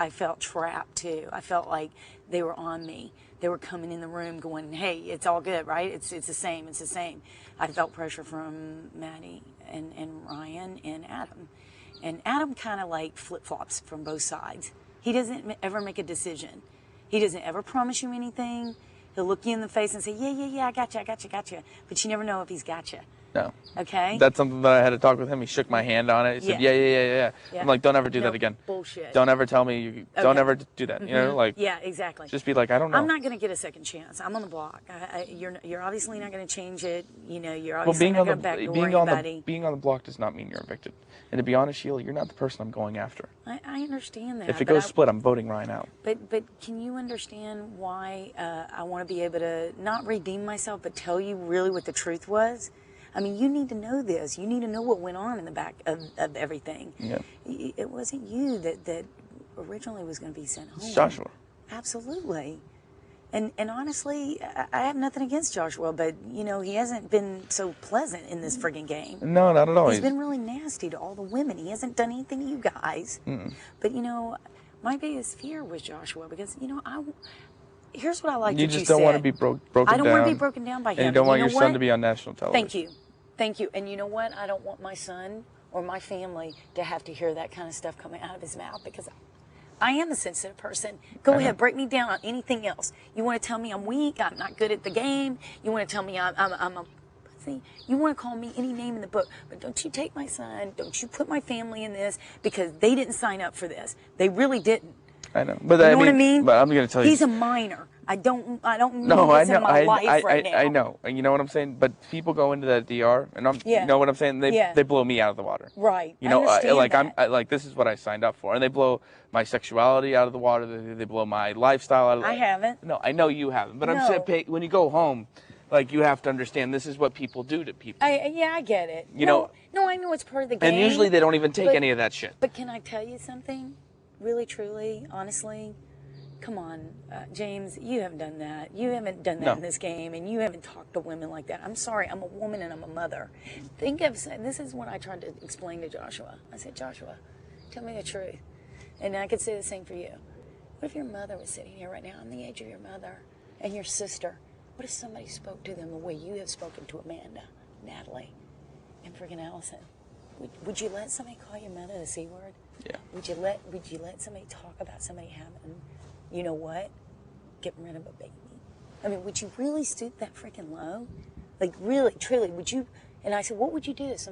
I felt trapped too. I felt like they were on me. They were coming in the room going, hey, it's all good, right? It's the same. It's the same. I felt pressure from Maddie and Ryan and Adam. And Adam kind of like flip-flops from both sides. He doesn't ever make a decision. He doesn't ever promise you anything. He'll look you in the face and say, yeah, I got you. But you never know if he's got you. No. Okay? That's something that I had to talk with him. He shook my hand on it. He said, yeah. I'm like, don't ever do that again. Bullshit. Don't ever tell me. Don't ever do that. You know, like. Yeah, exactly. Just be like, I don't know. I'm not going to get a second chance. I'm on the block. You're obviously not going to change it. You know, you're obviously not going to backdoor anybody. Being on the block does not mean you're evicted. And to be honest, Sheila, you're not the person I'm going after. I understand that. If it goes split, I'm voting Ryan out. But can you understand why I want to be able to not redeem myself, but tell you really what the truth was? I mean, you need to know this. You need to know what went on in the back of everything. Yeah. It wasn't you that originally was going to be sent home. It's Joshua. Absolutely. And honestly, I have nothing against Joshua, but, you know, he hasn't been so pleasant in this friggin' game. No, not at all. He's been really nasty to all the women. He hasn't done anything to you guys. But, you know, my biggest fear was Joshua because, you know, here's what I like that you said. You just don't want to be broken down. I don't want to be broken down by him. And you don't want your son to be on national television. Thank you. And you know what? I don't want my son or my family to have to hear that kind of stuff coming out of his mouth because I am a sensitive person. Go ahead, break me down on anything else. You want to tell me I'm weak, I'm not good at the game. You want to tell me I'm a pussy. You want to call me any name in the book. But don't you take my son. Don't you put my family in this because they didn't sign up for this. They really didn't. I know, but you know what I mean? But I'm going to tell you, he's a minor. I don't no, I this know, in my life right now. I know. You know what I'm saying? But people go into that DR, and you know what I'm saying? They blow me out of the water. Right. You know, like like this is what I signed up for, and they blow my sexuality out of the water. They blow my lifestyle out of the water. I haven't. No, I know you haven't. But I'm saying when you go home, like you have to understand this is what people do to people. I get it. You know. No, I know it's part of the game. And usually they don't even take any of that shit. But can I tell you something? Really, truly, honestly. Come on, James, you haven't done that. You haven't done that in this game, and you haven't talked to women like that. I'm sorry, I'm a woman and I'm a mother. This is what I tried to explain to Joshua. I said, Joshua, tell me the truth. And I could say the same for you. What if your mother was sitting here right now? I'm the age of your mother and your sister. What if somebody spoke to them the way you have spoken to Amanda, Natalie, and friggin' Allison? Would you let somebody call your mother the C word? Yeah. Would you let somebody talk about somebody having, you know what, getting rid of a baby? I mean, would you really stoop that freaking low? Like, really, truly, would you? And I said, what would you do if somebody